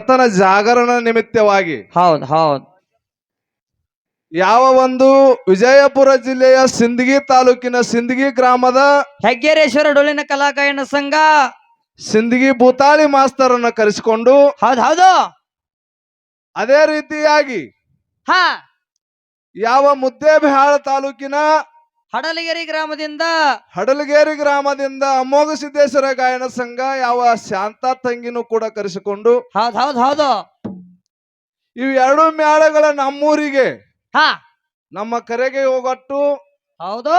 ಬೆಳತನ ಜಾಗರಣ ನಿಮಿತ್ತವಾಗಿ ಹೌದ್ ಹೌದ್ ಯಾವ ಒಂದು ವಿಜಯಪುರ ಜಿಲ್ಲೆಯ ಸಿಂದಗಿ ತಾಲೂಕಿನ ಸಿಂದಗಿ ಗ್ರಾಮದ ಹೆಗ್ಗೇರೇಶ್ವರ ಡೊಳ್ಳಿನ ಕಲಾಗಾಯನ ಸಂಘ ಸಿಂದಗಿ ಭೂತಾಳಿ ಮಾಸ್ತರನ್ನ ಕರೆಸಿಕೊಂಡು ಹೌದ್ ಹೌದು ಅದೇ ರೀತಿಯಾಗಿ ಹಾ ಯಾವ ಮುದ್ದೇಬಿಹಾಳ ತಾಲೂಕಿನ ಹಡಲಗಿರಿ ಗ್ರಾಮದಿಂದ ಹಡಲಗೇರಿ ಗ್ರಾಮದಿಂದ ಅಮೋಘ ಸಿದ್ದೇಶ್ವರ ಗಾಯನ ಸಂಘ ಯಾವ ಶಾಂತ ತಂಗಿನೂ ಕೂಡ ಕರೆಸಿಕೊಂಡು ಹೌದ್ ಹೌದ್ ಹೌದು ಇವು ಎರಡು ಮೇಳಗಳ ನಮ್ಮೂರಿಗೆ ಹಾ ನಮ್ಮ ಕರೆಗೆ ಹೋಗಟ್ಟು ಹೌದು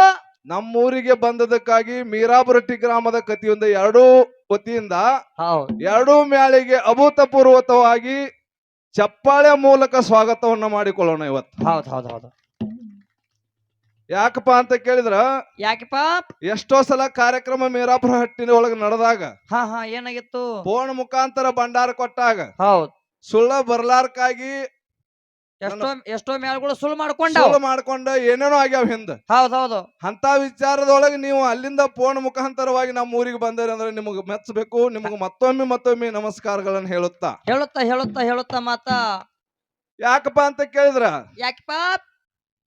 ನಮ್ಮೂರಿಗೆ ಬಂದದಕ್ಕಾಗಿ ಮೀರಾಬರಟ್ಟಿ ಗ್ರಾಮದ ಕತಿಯಿಂದ ಎರಡೂ ವತಿಯಿಂದ ಹೌದ್ ಎರಡೂ ಮೇಳಿಗೆ ಅಭೂತಪೂರ್ವಕವಾಗಿ ಚಪ್ಪಾಳೆ ಮೂಲಕ ಸ್ವಾಗತವನ್ನ ಮಾಡಿಕೊಳ್ಳೋಣ ಇವತ್ತು. ಹೌದ್ ಹೌದ್ ಹೌದು ಯಾಕಪ್ಪ ಅಂತ ಕೇಳಿದ್ರ ಯಾಕೆಪ್ಪ ಎಷ್ಟೋ ಸಲ ಕಾರ್ಯಕ್ರಮ ಮೀರಾಪುರ ಹಟ್ಟಿನ ಒಳಗೆ ನಡೆದಾಗ ಹಾ ಹಾ ಏನಾಗಿತ್ತು ಫೋನ್ ಮುಖಾಂತರ ಭಂಡಾರ ಕೊಟ್ಟಾಗ ಹೌದ್ ಸುಳ್ಳ ಬರ್ಲಾರ್ಕಾಗಿ ಎಷ್ಟೋ ಮೇಳಗಳು ಸುಳ್ಳು ಸುಳ್ಳು ಮಾಡ್ಕೊಂಡ ಏನೇನೋ ಆಗ್ಯಾವ ಹಿಂದ ಹೌದ್ ಹೌದು ಅಂತ ವಿಚಾರದೊಳಗೆ ನೀವು ಅಲ್ಲಿಂದ ಫೋನ್ ಮುಖಾಂತರವಾಗಿ ನಮ್ಮ ಊರಿಗೆ ಬಂದರೆ ಅಂದ್ರೆ ನಿಮಗೆ ಮೆಚ್ಚಬೇಕು. ನಿಮಗೆ ಮತ್ತೊಮ್ಮೆ ನಮಸ್ಕಾರಗಳನ್ನು ಹೇಳುತ್ತಾ ಹೇಳುತ್ತಾ ಹೇಳುತ್ತಾ ಹೇಳುತ್ತಾ ಮಾತಾ ಯಾಕಪ್ಪ ಅಂತ ಕೇಳಿದ್ರ ಯಾಕೆಪ್ಪ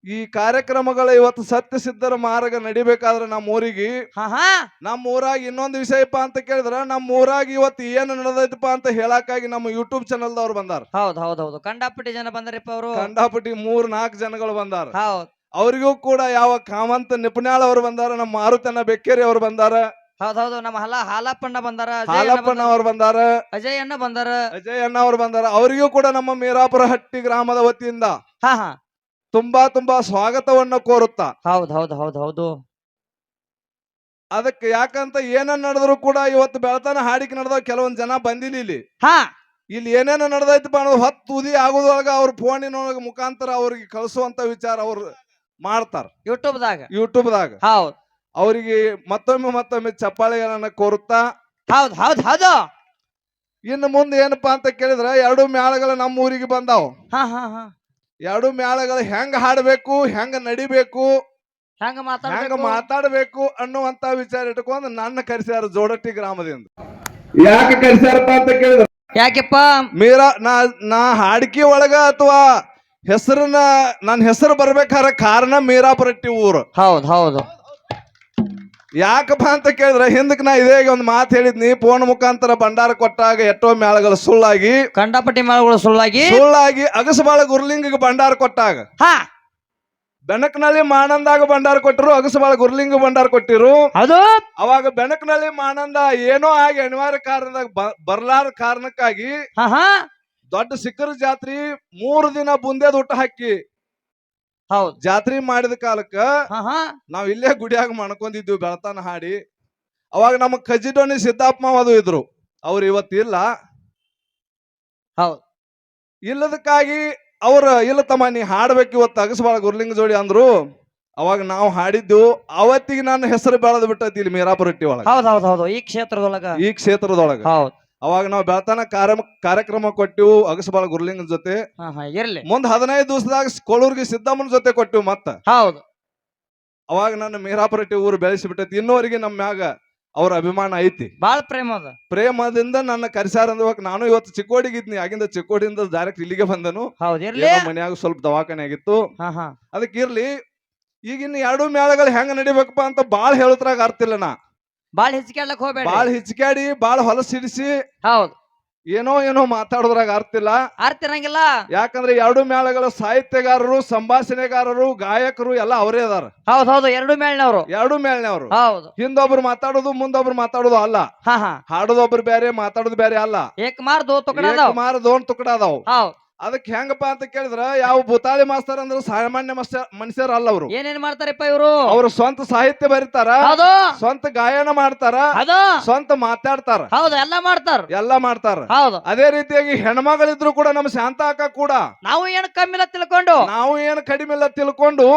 ಈ ಕಾರ್ಯಕ್ರಮಗಳ ಇವತ್ತು ಸತ್ಯ ಸಿದ್ಧರ ಮಾರ್ಗ ನಡಿಬೇಕಾದ್ರೆ ನಮ್ಮ ಊರಿಗೆ ಹಾ ಹಾ ನಮ್ಮ ಊರಾಗ ಇನ್ನೊಂದು ವಿಷಯಪ್ಪ ಅಂತ ಕೇಳಿದ್ರ ನಮ್ಮ ಊರಾಗ ಇವತ್ತು ಏನು ನಡೆದೈತಪ್ಪ ಅಂತ ಹೇಳಕ್ಕಾಗಿ ನಮ್ಮ ಯೂಟ್ಯೂಬ್ ಚಾನಲ್ ದವ್ರು ಬಂದಾರ. ಹೌದ್ ಹೌದ್ ಹೌದು ಕಂಡಾಪಟ್ಟಿ ಜನ ಬಂದ್ರಿಪ್ಪ ಅವರು ಕಂಡಾಪಟ್ಟಿ 3-4 ಜನಗಳು ಬಂದಾರ. ಹೌದ್ ಅವರಿಗೂ ಕೂಡ ಯಾವ ಕಾಮಂತ ನಿಪುಣಾಳ್ ಅವರು ಬಂದಾರ, ನಮ್ಮ ಮಾರುತನ ಬೆಕ್ಕೇರಿ ಅವರು ಬಂದಾರ, ಹೌದ್ ಹೌದು ನಮ್ಮ ಹಾಲಪ್ಪಣ್ಣ ಬಂದಾರ, ಹಾಲಪ್ಪಣ್ಣ ಅವರು ಬಂದಾರ, ಅಜಯ್ ಅಣ್ಣ ಬಂದಾರ, ಅಜಯ್ ಅಣ್ಣ ಅವರು ಬಂದಾರ. ಅವರಿಗೂ ಕೂಡ ನಮ್ಮ ಮೀರಾಪುರ ಹಟ್ಟಿ ಗ್ರಾಮದ ವತಿಯಿಂದ ಹಾ ಹಾ ತುಂಬಾ ಸ್ವಾಗತವನ್ನ ಕೋರುತ್ತಾ ಹೌದ್ ಹೌದ್ ಹೌದ್ ಹೌದು ಅದಕ್ಕೆ ಯಾಕಂತ ಏನನ್ನ ನಡೆದ್ರು ಕೂಡ ಇವತ್ತು ಬೆಳತನ ಹಾಡಿಕೆ ನಡೆದ ಕೆಲವೊಂದ್ ಜನ ಬಂದಿಲ್ಲ ಇಲ್ಲಿ. ಹಾ ಇಲ್ಲಿ ಏನೇನು ನಡೆದೈತಪ್ಪ ಅನ್ನೋದು ಹೊತ್ತು ಉದಿ ಆಗೋದ್ರೊಳಗ ಅವ್ರ ಫೋನಿನೊಳಗ ಮುಖಾಂತರ ಅವ್ರಿಗೆ ಕಳಿಸುವಂತ ವಿಚಾರ ಅವ್ರು ಮಾಡ್ತಾರ ಯೂಟ್ಯೂಬ್ದಾಗ. ಹೌದ್ ಅವರಿಗೆ ಮತ್ತೊಮ್ಮೆ ಚಪ್ಪಾಳೆಗಳನ್ನ ಕೋರುತ್ತಾ ಹೌದ್ ಹೌದ್ ಹೌದು ಇನ್ನು ಮುಂದೆ ಏನಪ್ಪಾ ಅಂತ ಕೇಳಿದ್ರ ಎರಡು ಮೇಳಗಳು ನಮ್ಮ ಊರಿಗೆ ಬಂದಾವ. ಹಾ ಹಾ ಹಾ ಎರಡು ಮೇಳಗಳು ಹೆಂಗ ಹಾಡಬೇಕು, ಹೆಂಗ ನಡಿಬೇಕು, ಹೆಂಗ ಹೆಂಗ ಮಾತಾಡಬೇಕು ಅನ್ನುವಂತ ವಿಚಾರ ಇಟ್ಕೊಂಡು ನನ್ನ ಕರೆಸ್ಯಾರ ಜೋಡಟ್ಟಿ ಗ್ರಾಮದಿಂದ. ಯಾಕೆ ಕರೆಸ್ಯಾರಪ್ಪ ಅಂತ ಕೇಳಿದ್ರ ಯಾಕೆಪ್ಪ ನಾ ಹಾಡಿಕೆ ಒಳಗ ಅಥವಾ ಹೆಸರನ್ನ ನನ್ನ ಹೆಸರು ಬರ್ಬೇಕಾರ ಕಾರಣ ಮೀರಾಪುರಟ್ಟಿ ಊರು. ಹೌದ್ ಹೌದು ಯಾಕಪ್ಪ ಅಂತ ಕೇಳಿದ್ರೆ ಹಿಂದಕ್ಕೆ ನಾ ಇದೇ ಒಂದು ಮಾತು ಹೇಳಿದ್ನಿ. ಫೋನ್ ಮುಖಾಂತರ ಭಂಡಾರ ಕೊಟ್ಟಾಗ ಎಷ್ಟೋ ಮೇಳಗಳು ಸುಳ್ಳಾಗಿ ಕಂಡಾಪಟ್ಟಿ ಮೇಳಗಳು ಸುಳ್ಳಾಗಿ ಅಗಸಬಾಳ ಗುರ್ಲಿಂಗಿಗೆ ಭಂಡಾರ ಕೊಟ್ಟಾಗ ಹಾ ಬೆನಕನಳ್ಳಿ ಮಾನಂದಾಗ ಭಂಡಾರ ಕೊಟ್ಟರು, ಅಗಸಬಾಳ ಗುರ್ಲಿಂಗ ಭಂಡಾರ ಕೊಟ್ಟಿರು. ಅದು ಅವಾಗ ಬೆನಕನಳ್ಳಿ ಮಾನಂದ ಏನೋ ಆಗಿ ಅನಿವಾರ್ಯ ಕಾರಣದಾಗ ಬರ್ಲಾರ ಕಾರಣಕ್ಕಾಗಿ ಹಾ ಹಾ ದೊಡ್ಡ ಸಿಕ್ಕರ ಜಾತ್ರಿ 3 ದಿನ ಬುಂದೇದ್ ಊಟ ಹಾಕಿ ಹೌದ್ ಜಾತ್ರೆ ಮಾಡಿದ ಕಾಲಕ್ಕ ಹಾ ಹಾ ನಾವ್ ಇಲ್ಲೇ ಗುಡಿಯಾಗ ಮಾಡ್ಕೊಂಡಿದ್ವಿ ಬೆಳತಾನ ಹಾಡಿ. ಅವಾಗ ನಮ್ಮ ಕಜಿಡೋನಿ ಸಿದ್ದಪ್ಪ ಅದು ಇದ್ರು, ಅವ್ರು ಇವತ್ತಿಲ್ಲ. ಹೌದ್ ಇಲ್ಲದಕ್ಕಾಗಿ ಅವ್ರ ಇಲ್ಲ ತಮ್ಮ ನೀ ಹಾಡ್ಬೇಕು ಇವತ್ತು ಅಗಸಬಾಳ ಗುರ್ಲಿಂಗ ಜೋಡಿ ಅಂದ್ರು. ಅವಾಗ ನಾವು ಹಾಡಿದ್ದು ಅವತ್ತಿಗೆ ನನ್ನ ಹೆಸರು ಬೆಳೆದ್ ಬಿಟ್ಟೈತಿ ಇಲ್ಲಿ ಮೀರಾಪುರಟ್ಟಿ ಒಳಗ, ಹೌದ್ ಹೌದ್ ಹೌದು ಈ ಕ್ಷೇತ್ರದೊಳಗ ಹೌದ್. ಅವಾಗ ನಾವು ಬೆಳತಾನ ಕಾರ್ಯಕ್ರಮ ಕೊಟ್ಟಿವು ಅಗಸಬಾಳ ಗುರ್ಲಿಂಗನ ಜೊತೆ. ಇರ್ಲಿ ಮುಂದ್ 15 ದಿವಸದಾಗ ಕೊಳೂರ್ಗಿ ಸಿದ್ದಮ್ಮನ ಜೊತೆ ಕೊಟ್ಟಿವು ಮತ್ತ. ಹೌದು ಅವಾಗ ನನ್ನ ಮೀರಾಪುರಟ್ಟಿ ಊರು ಬೆಳೆಸಿ ಬಿಟ್ಟೈತಿ. ಇನ್ನೋರಿಗೆ ನಮ್ಮ ಮ್ಯಾಗ ಅವ್ರ ಅಭಿಮಾನ ಐತಿ, ಬಾಳ ಪ್ರೇಮದಿಂದ ನನ್ನ ಕರಿಸಾರ ಅಂದ್ವಾಗ ನಾನು ಇವತ್ತು ಚಿಕ್ಕೋಡಿಗಿದ್ನಿ. ಆಗಿಂದ ಚಿಕ್ಕೋಡಿಯಿಂದ ಡೈರೆಕ್ಟ್ ಇಲ್ಲಿಗೆ ಬಂದನು. ಮನ್ಯಾಗ ಸ್ವಲ್ಪ ದವಾಖಾನೆ ಆಗಿತ್ತು, ಅದಕ್ಕೆ ಇರ್ಲಿ. ಈಗಿನ ಎರಡು ಮೇಳಗಳು ಹೆಂಗ ನಡಿಬೇಕಪ್ಪ ಅಂತ ಬಾಳ್ ಹೇಳುತ್ರಾಗ ಅರ್ತಿಲ್ಲ. ನಾ ಬಾಳ್ ಹಿಚ್ಕಾಡ್ಲಕ್ ಹೋಗ್ಬೇಡ, ಬಾಳ್ ಹಿಚ್ಕಾಡಿ ಬಾಳ್ ಹೊಲಸಿಡಿಸಿ ಹೌದ್ ಏನೋ ಮಾತಾಡೋದ್ರಾಗ ಅರ್ತಿರಂಗಿಲ್ಲ. ಯಾಕಂದ್ರೆ ಎರಡು ಮೇಳಗಳ ಸಾಹಿತ್ಯಗಾರರು, ಸಂಭಾಷಣೆಗಾರರು, ಗಾಯಕರು ಎಲ್ಲ ಅವರೇ ಅದಾರ. ಹೌದ್ ಹೌದು ಎರಡು ಮೇಳ್ನವ್ರು ಹೌದು. ಹಿಂದೊಬ್ರು ಮಾತಾಡೋದು ಮುಂದೊಬ್ರು ಮಾತಾಡೋದು ಅಲ್ಲ, ಹಾಡೋದೊಬ್ರು ಬೇರೆ ಮಾತಾಡೋದು ಬೇರೆ ಅಲ್ಲ. ಏಕ್ ಮಾರ್ ದೋನ್ ತುಕಡ ಅದಾವ್. ಅದಕ್ಕೆ ಹೆಂಗಪ್ಪ ಅಂತ ಕೇಳಿದ್ರ ಯಾವ ಭೂತಾಳಿ ಮಾಸ್ತರ್ ಅಂದ್ರೆ ಸಾಮಾನ್ಯ ಮನುಷ್ಯರ ಅಲ್ಲ. ಅವರು ಏನೇನ್ ಮಾಡ್ತಾರಪ್ಪ ಇವರು? ಅವ್ರು ಸ್ವಂತ ಸಾಹಿತ್ಯ ಬರೀತಾರ, ಸ್ವಂತ ಗಾಯನ ಮಾಡ್ತಾರ, ಸ್ವಂತ ಮಾತಾಡ್ತಾರ, ಎಲ್ಲ ಮಾಡ್ತಾರ. ಅದೇ ರೀತಿಯಾಗಿ ಹೆಣ್ಮಗಳಿದ್ರು ಕೂಡ ನಮ್ಮ ಶಾಂತ ಅಕ್ಕ ಕೂಡ ನಾವು ಏನು ಕಡಿಮೆ ಇಲ್ಲ ತಿಳ್ಕೊಂಡು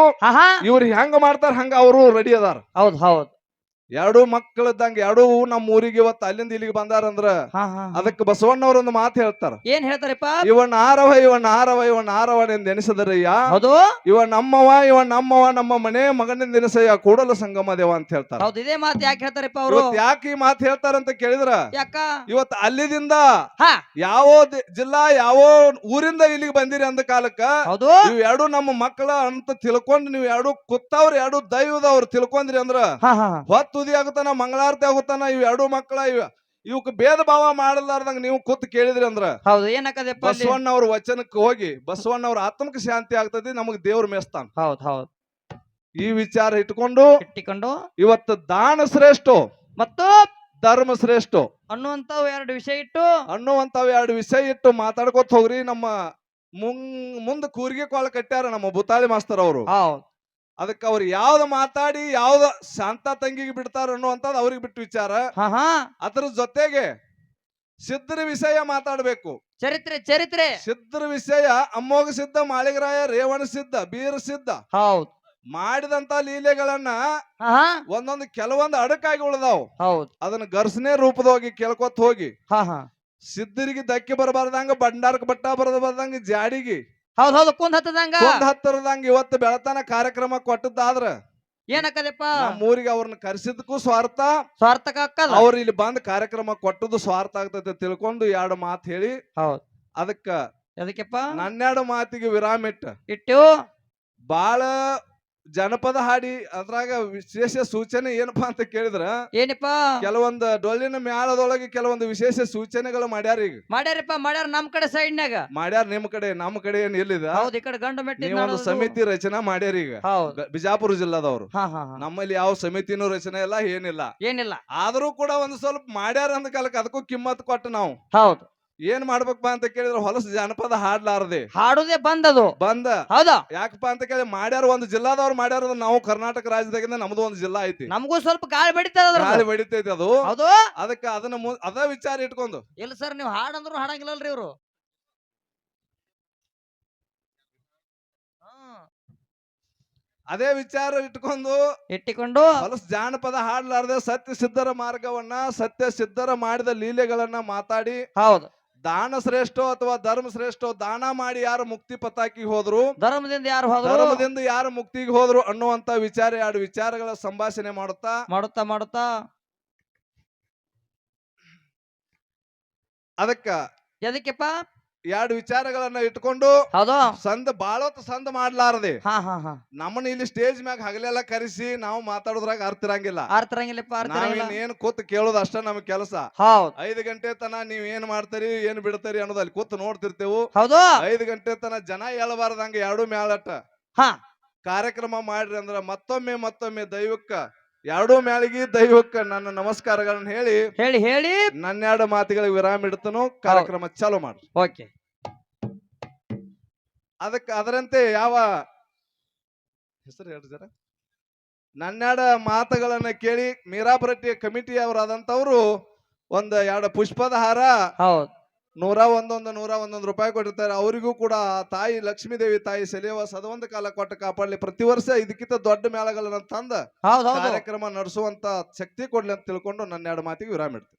ಇವ್ರು ಹೆಂಗ ಮಾಡ್ತಾರ ಹಂಗ ಅವರು ರೆಡಿ ಅದಾರ. ಹೌದ್ ಹೌದ್ ಎರಡು ಮಕ್ಕಳಿದ್ದಂಗ ಎರಡು ನಮ್ಮ ಊರಿಗೆ ಇವತ್ತು ಅಲ್ಲಿಂದ ಇಲ್ಲಿಗೆ ಬಂದಾರಂದ್ರ ಅದಕ್ಕೆ ಬಸವಣ್ಣವ್ರ ಒಂದು ಮಾತು ಹೇಳ್ತಾರ. ಏನ್ ಹೇಳ್ತಾರಪ್ಪ? ಇವನ್ ಆರವ ಇವನ್ ಆರವ ಇವನ್ ಆರವ ಎಂದು ಎನಿಸದರಯ್ಯ, ಹೌದು ಇವ ನಮ್ಮವ ನಮ್ಮ ಮನೆ ಮಗನಿಂದ ಎನಿಸಯ್ಯ ಕೂಡಲ ಸಂಗಮ ದೇವ ಅಂತ ಹೇಳ್ತಾರ. ಹೌದು, ಇದೇ ಮಾತು ಯಾಕೆ ಹೇಳ್ತಾರಪ್ಪ ಅವರು? ಯಾಕೆ ಈ ಮಾತು ಹೇಳ್ತಾರಂತ ಕೇಳಿದ್ರ, ಯಾಕ ಇವತ್ತು ಅಲ್ಲಿದಿಂದ ಯಾವ ಜಿಲ್ಲಾ ಯಾವ ಊರಿಂದ ಇಲ್ಲಿಗೆ ಬಂದಿರಿ ಅಂದ ಕಾಲಕ್ಕ ಹೌದು ನೀವು ಎರಡು ನಮ್ಮ ಮಕ್ಕಳ ಅಂತ ತಿಳ್ಕೊಂಡು ನೀವು ಎರಡು ಕುತ್ತವ್ರು ಎರಡು ದೈವದವ್ರು ತಿಳ್ಕೊಂಡ್ರಿ ಅಂದ್ರ ಹೊತ್ತು ಉದಿ ಆಗುತ್ತಾನ ಮಂಗಳಾರತಿ ಆಗುತ್ತಾನ. ಇವ್ ಎರಡು ಮಕ್ಕಳ ಇವಕ್ ಭೇದ ಭಾವ ಮಾಡಲಾರ್ದಂಗ ನೀವು ಕೂತ್ ಕೇಳಿದ್ರಿ ಅಂದ್ರ ಹೌದು ಏನಕ್ಕದಪ್ಪ? ಬಸವಣ್ಣವ್ರ ವಚನಕ್ಕೆ ಹೋಗಿ ಬಸವಣ್ಣವ್ರ ಆತ್ಮಕ್ಕೆ ಶಾಂತಿ ಆಗ್ತದೆ, ನಮಗ್ ದೇವ್ರ ಮೇಸ್ತಾನ. ಹೌದ್ ಹೌದ್ ಈ ವಿಚಾರ ಇಟ್ಕೊಂಡು ಇವತ್ತು ದಾನ ಶ್ರೇಷ್ಠ ಮತ್ತು ಧರ್ಮ ಶ್ರೇಷ್ಠ ಅನ್ನುವಂತಾವ್ ಎರಡು ವಿಷಯ ಇಟ್ಟು ಮಾತಾಡ್ಕೊತ ಹೋಗ್ರಿ. ನಮ್ಮ ಮುಂದ ಕೂರ್ಗಿ ಕೊಳ ಕಟ್ಟ್ಯಾರ ನಮ್ಮ ಬುತಾಳಿ ಮಾಸ್ತರ್ ಅವರು. ಅದಕ್ಕೆ ಅವ್ರು ಯಾವ್ದು ಮಾತಾಡಿ ಯಾವ್ದು ಶಾಂತ ತಂಗಿಗೆ ಬಿಡ್ತಾರ ಅನ್ನುವಂಥದ್ದು ಅವ್ರಿಗೆ ಬಿಟ್ಟು ವಿಚಾರ. ಅದ್ರ ಜೊತೆಗೆ ಸಿದ್ಧರ ವಿಷಯ ಮಾತಾಡ್ಬೇಕು. ಚರಿತ್ರೆ ಸಿದ್ಧರ ವಿಷಯ ಅಮ್ಮೋಗ ಸಿದ್ಧ, ಮಾಳಿಗರಾಯ, ರೇವಣ ಸಿದ್ಧ, ಬೀರ ಸಿದ್ಧ ಹೌದು ಮಾಡಿದಂತ ಲೀಲೆಗಳನ್ನ ಒಂದೊಂದು ಕೆಲವೊಂದು ಅಡಕಾಗಿ ಉಳ್ದಾವ್. ಅದನ್ನ ಘರ್ಷಣೆ ರೂಪದೋಗಿ ಕೇಳ್ಕೊತ ಹೋಗಿ ಸಿದ್ಧರಿಗೆ ಧಕ್ಕೆ ಬರಬಾರ್ದಂಗ, ಭಂಡಾರಕ್ಕೆ ಬಟ್ಟ ಬರಬಾರ್ದಂಗ, ಜಾಡಿಗೆ ಹೌದು ಕುಂದ್ ಹತ್ತರದಂಗ ಇವತ್ತು ಬೆಳತನ ಕಾರ್ಯಕ್ರಮ ಕೊಟ್ಟದ್ದಾದ್ರ ಏನಕ್ಕದಪ್ಪ? ನಮ್ಮೂರಿಗೆ ಅವ್ರನ್ನ ಕರೆಸಿದಕ್ಕೂ ಸ್ವಾರ್ಥ ಅವ್ರು ಇಲ್ಲಿ ಬಂದ್ ಕಾರ್ಯಕ್ರಮ ಕೊಟ್ಟದ್ದು ಸ್ವಾರ್ಥ ಆಗ್ತದೆ ತಿಳ್ಕೊಂಡು ಎರಡು ಮಾತು ಹೇಳಿ ಅದಕ್ಕ ನನ್ನೆರಡು ಮಾತಿಗೆ ವಿರಾಮ ಇಟ್ಟು ಬಾಳ ಜನಪದ ಹಾಡಿ ಅದ್ರಾಗ ವಿಶೇಷ ಸೂಚನೆ ಏನಪ್ಪಾ ಅಂತ ಕೇಳಿದ್ರ ಕೆಲವೊಂದು ಡೊಳ್ಳಿನ ಮ್ಯಾಳದೊಳಗೆ ಕೆಲವೊಂದು ವಿಶೇಷ ಸೂಚನೆಗಳು ಮಾಡ್ಯಾರ. ಈಗ ಮಾಡ್ಯಾರ ನಮ್ ಕಡೆ ಸೈಡ್ನಾಗ ಮಾಡ್ಯಾರ, ನಿಮ್ ಕಡೆ ನಮ್ಮ ಕಡೆ ಏನ್ ಇಲ್ಲಿದ ಒಂದು ಸಮಿತಿ ರಚನೆ ಮಾಡ್ಯಾರ. ಈಗ ಬಿಜಾಪುರ ಜಿಲ್ಲಾದವ್ರು ನಮ್ಮಲ್ಲಿ ಯಾವ ಸಮಿತಿನೂ ರಚನೆ ಇಲ್ಲ, ಏನಿಲ್ಲ. ಆದ್ರೂ ಕೂಡ ಒಂದು ಸ್ವಲ್ಪ ಮಾಡ್ಯಾರ ಅಂದ ಕಾಲಕ್ಕೆ ಅದಕ್ಕೂ ಕಿಮ್ಮತ್ ಕೊಟ್ಟು ನಾವು ಏನ್ ಮಾಡ್ಬೇಕಪ್ಪ ಅಂತ ಕೇಳಿದ್ರೆ ಹೊಲಸು ಜನಪದ ಹಾಡ್ಲಾರ್ದೆ ಹಾಡುದೇ ಬಂದ ಹೌದಾ? ಯಾಕಪ್ಪ ಅಂತ ಕೇಳಿ ಮಾಡ್ಯಾರ, ಒಂದು ಜಿಲ್ಲಾದವ್ರು ಮಾಡ್ಯಾರ. ನಾವು ಕರ್ನಾಟಕ ರಾಜ್ಯದಾಗಿಂದ ನಮ್ದು ಒಂದು ಜಿಲ್ಲಾ ಐತಿ, ನಮಗೂ ಸ್ವಲ್ಪ ಗಾಳಿ ಬಡಿತೈತಿ ಅದು. ಅದಕ್ಕೆ ಅದನ್ನ ಅದ ವಿಚಾರ ಇಟ್ಕೊಂಡು ಇಲ್ಲ ಸರ್, ನೀವು ಹಾಡಂದ್ರು ಹಾಡಂಗಿಲ್ಲಲ್ರಿ ಇವ್ರು. ಅದೇ ವಿಚಾರ ಇಟ್ಟುಕೊಂಡು ಹೊಲಸು ಜಾನಪದ ಹಾಡ್ಲಾರ್ದೆ ಸತ್ಯ ಸಿದ್ಧರ ಮಾರ್ಗವನ್ನ, ಸತ್ಯ ಸಿದ್ಧರ ಮಾಡಿದ ಲೀಲೆಗಳನ್ನ ಮಾತಾಡಿ ದಾನ ಶ್ರೇಷ್ಠ ಅಥವಾ ಧರ್ಮ ಶ್ರೇಷ್ಠ, ದಾನ ಮಾಡಿ ಯಾರು ಮುಕ್ತಿ ಪತಾಕಿ ಹೋದ್ರು, ಧರ್ಮದಿಂದ ಯಾರು ಮುಕ್ತಿಗೆ ಹೋದ್ರು ಅನ್ನುವಂತ ವಿಚಾರ ಎರಡು ವಿಚಾರಗಳ ಸಂಭಾಷಣೆ ಮಾಡುತ್ತಾ ಅದಕ್ಕೆಪ್ಪ ಎರಡು ವಿಚಾರಗಳನ್ನ ಇಟ್ಕೊಂಡು ಸಂದ ಮಾಡ್ಲಾರದೆ ನಮ್ಮನ್ನ ಇಲ್ಲಿ ಸ್ಟೇಜ್ ಮ್ಯಾಗ ಹಗಲೆಲ್ಲ ಕರೆಸಿ ನಾವು ಮಾತಾಡೋದ್ರಾಗ ಅರ್ಥ ಇರಂಗಿಲ್ಲ. ಏನ್ ಕೂತ್ ಕೇಳೋದು ಅಷ್ಟ ನಮ್ ಕೆಲಸ. 5 ಗಂಟೆ ತನ ನೀವ್ ಏನ್ ಮಾಡ್ತಾರಿ ಏನ್ ಬಿಡ್ತಾರಿ ಅನ್ನೋದು ಅಲ್ಲಿ ಕೂತ್ ನೋಡ್ತಿರ್ತೇವು. 5 ಗಂಟೆ ತನ ಜನ ಹೇಳಬಾರ್ದಂಗ ಎರಡು ಮ್ಯಾಳಟ್ಟ ಕಾರ್ಯಕ್ರಮ ಮಾಡ್ರಿ ಅಂದ್ರ ಮತ್ತೊಮ್ಮೆ ದೈವಕ್ಕ ಎರಡು ಮ್ಯಾಳಿಗೆ ದೈವಕ್ಕ ನನ್ನ ನಮಸ್ಕಾರಗಳನ್ನ ಹೇಳಿ ನನ್ನೆರಡು ಮಾತುಗಳಿಗೆ ವಿರಾಮ ಇಡ್ತನು. ಕಾರ್ಯಕ್ರಮ ಚಾಲೂ ಮಾಡ್ರಿ. ಅದರಂತೆ ಯಾವ ಹೆಸರು ಹೇಳ್ರಿ ಜರ. ನನ್ನೆರಡು ಮಾತುಗಳನ್ನ ಕೇಳಿ ಮೀರಾಬರಟ್ಟಿ ಕಮಿಟಿ ಅವರಾದಂತವ್ರು ಒಂದ್ 2 ಪುಷ್ಪದ ಹಾರ 101 ರೂಪಾಯಿ ಕೊಟ್ಟಿರ್ತಾರೆ. ಅವರಿಗೂ ಕೂಡ ತಾಯಿ ಲಕ್ಷ್ಮೀದೇವಿ ತಾಯಿ ಸೆಲೆವ ಸದವಂತ ಕಾಲ ಕೊಟ್ಟ ಕಾಪಾಡಲಿ. ಪ್ರತಿ ವರ್ಷ ಇದಕ್ಕಿಂತ ದೊಡ್ಡ ಮೇಳಗಳನ್ನ ತಂದ ಕಾರ್ಯಕ್ರಮ ನಡೆಸುವಂತ ಶಕ್ತಿ ಕೊಡ್ಲಿ ಅಂತ ತಿಳ್ಕೊಂಡು ನನ್ನ 2 ಮಾತಿಗೆ ವಿರಾಮ ಇಡ್ತೀನಿ.